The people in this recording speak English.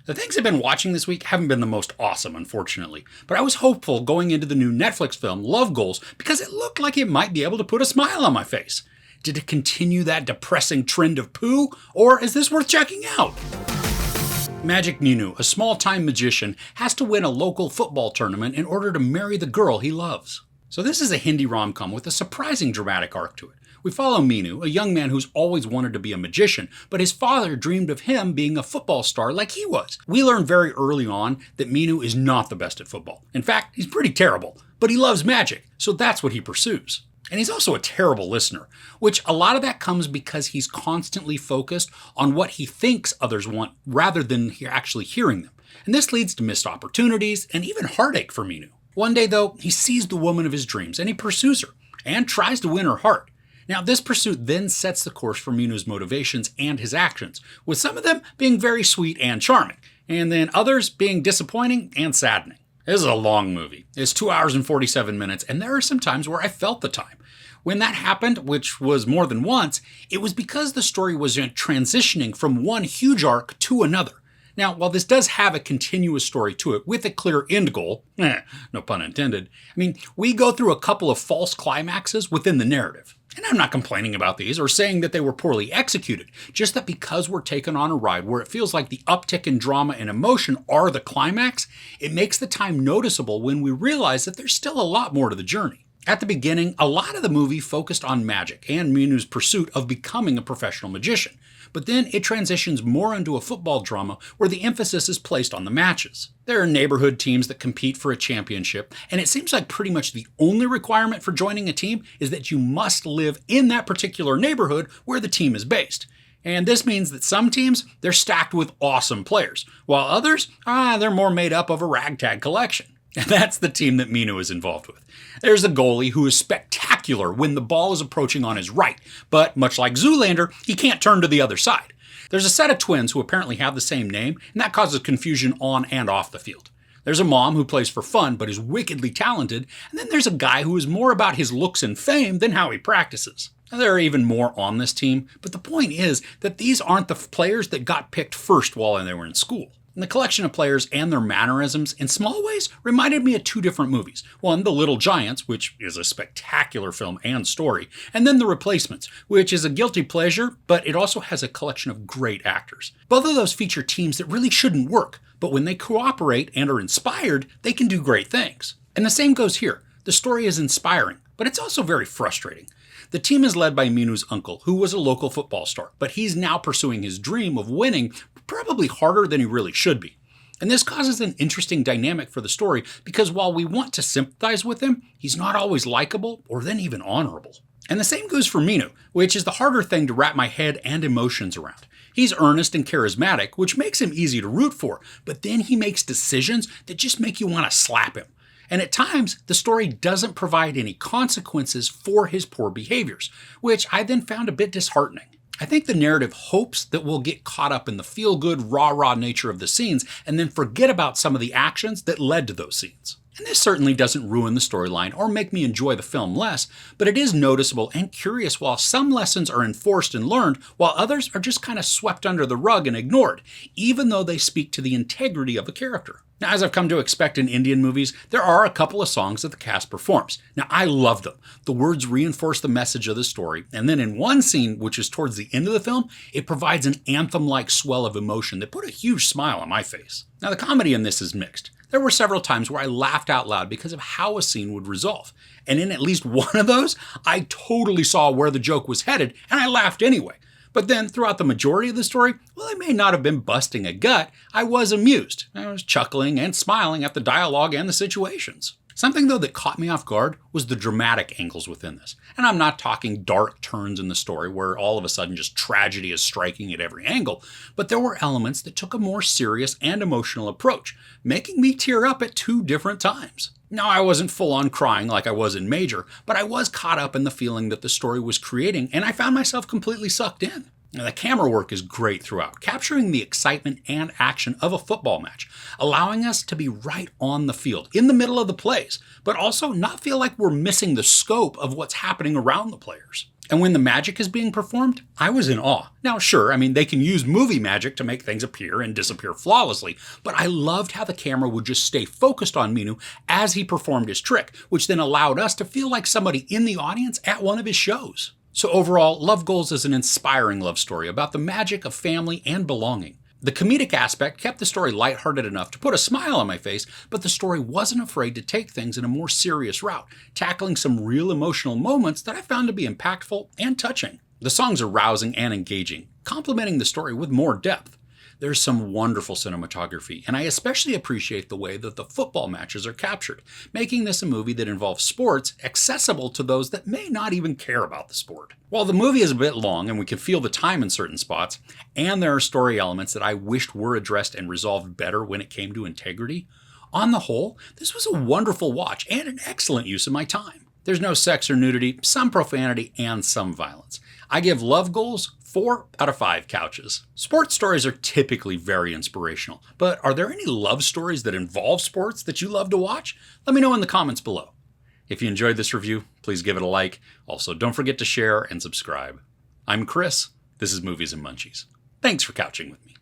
The things I've been watching this week haven't been the most awesome, unfortunately, but I was hopeful going into the new Netflix film Love Goals because it looked like it might be able to put a smile on my face. Did it continue that depressing trend of poo, or is this worth checking out? Magic Meenu, a small-time magician, has to win a local football tournament in order to marry the girl he loves. So this is a Hindi rom-com with a surprising dramatic arc to it. We follow Meenu, a young man who's always wanted to be a magician, but his father dreamed of him being a football star like he was. We learn very early on that Meenu is not the best at football. In fact, he's pretty terrible, but he loves magic, so that's what he pursues. And he's also a terrible listener, which a lot of that comes because he's constantly focused on what he thinks others want rather than actually hearing them. And this leads to missed opportunities and even heartache for Meenu. One day, though, he sees the woman of his dreams and he pursues her and tries to win her heart. Now, this pursuit then sets the course for Meenu's motivations and his actions, with some of them being very sweet and charming, and then others being disappointing and saddening. This is a long movie. It's 2 hours and 47 minutes, and there are some times where I felt the time. When that happened, which was more than once, it was because the story was transitioning from one huge arc to another. Now, while this does have a continuous story to it with a clear end goal, no pun intended, we go through a couple of false climaxes within the narrative. And I'm not complaining about these or saying that they were poorly executed, just that because we're taken on a ride where it feels like the uptick in drama and emotion are the climax, it makes the time noticeable when we realize that there's still a lot more to the journey. At the beginning, a lot of the movie focused on magic and Meenu's pursuit of becoming a professional magician, but then it transitions more into a football drama where the emphasis is placed on the matches. There are neighborhood teams that compete for a championship, and it seems like pretty much the only requirement for joining a team is that you must live in that particular neighborhood where the team is based. And this means that some teams, they're stacked with awesome players, while others, they're more made up of a ragtag collection. And that's the team that Meenu is involved with. There's a goalie who is spectacular when the ball is approaching on his right, but much like Zoolander, he can't turn to the other side. There's a set of twins who apparently have the same name, and that causes confusion on and off the field. There's a mom who plays for fun but is wickedly talented, and then there's a guy who is more about his looks and fame than how he practices. Now, there are even more on this team, but the point is that these aren't the players that got picked first while they were in school. And the collection of players and their mannerisms, in small ways, reminded me of two different movies. One, The Little Giants, which is a spectacular film and story, and then The Replacements, which is a guilty pleasure, but it also has a collection of great actors. Both of those feature teams that really shouldn't work, but when they cooperate and are inspired, they can do great things. And the same goes here. The story is inspiring, but it's also very frustrating. The team is led by Meenu's uncle, who was a local football star, but he's now pursuing his dream of winning probably harder than he really should be. And this causes an interesting dynamic for the story because while we want to sympathize with him, he's not always likable or then even honorable. And the same goes for Meenu, which is the harder thing to wrap my head and emotions around. He's earnest and charismatic, which makes him easy to root for, but then he makes decisions that just make you want to slap him. And at times, the story doesn't provide any consequences for his poor behaviors, which I then found a bit disheartening. I think the narrative hopes that we'll get caught up in the feel-good, rah-rah nature of the scenes and then forget about some of the actions that led to those scenes. And this certainly doesn't ruin the storyline or make me enjoy the film less, but it is noticeable and curious while some lessons are enforced and learned, while others are just kind of swept under the rug and ignored, even though they speak to the integrity of a character. Now, as I've come to expect in Indian movies, there are a couple of songs that the cast performs. Now, I love them. The words reinforce the message of the story, and then in one scene, which is towards the end of the film, it provides an anthem-like swell of emotion that put a huge smile on my face. Now, the comedy in this is mixed. There were several times where I laughed out loud because of how a scene would resolve. And in at least one of those, I totally saw where the joke was headed, and I laughed anyway. But then, throughout the majority of the story, while I may not have been busting a gut, I was amused. I was chuckling and smiling at the dialogue and the situations. Something, though, that caught me off guard was the dramatic angles within this. And I'm not talking dark turns in the story where all of a sudden just tragedy is striking at every angle, but there were elements that took a more serious and emotional approach, making me tear up at two different times. Now, I wasn't full-on crying like I was in Major, but I was caught up in the feeling that the story was creating, and I found myself completely sucked in. Now, the camera work is great throughout, capturing the excitement and action of a football match, allowing us to be right on the field, in the middle of the plays, but also not feel like we're missing the scope of what's happening around the players. And when the magic is being performed, I was in awe. Now, sure, they can use movie magic to make things appear and disappear flawlessly, but I loved how the camera would just stay focused on Meenu as he performed his trick, which then allowed us to feel like somebody in the audience at one of his shows. So overall, Love Goals is an inspiring love story about the magic of family and belonging. The comedic aspect kept the story lighthearted enough to put a smile on my face, but the story wasn't afraid to take things in a more serious route, tackling some real emotional moments that I found to be impactful and touching. The songs are rousing and engaging, complementing the story with more depth. There's some wonderful cinematography, and I especially appreciate the way that the football matches are captured, making this a movie that involves sports accessible to those that may not even care about the sport. While the movie is a bit long and we can feel the time in certain spots, and there are story elements that I wished were addressed and resolved better when it came to integrity, on the whole, this was a wonderful watch and an excellent use of my time. There's no sex or nudity, some profanity, and some violence. I give Love Goals 4 out of 5 couches. Sports stories are typically very inspirational, but are there any love stories that involve sports that you love to watch? Let me know in the comments below. If you enjoyed this review, please give it a like. Also, don't forget to share and subscribe. I'm Chris. This is Movies and Munchies. Thanks for couching with me.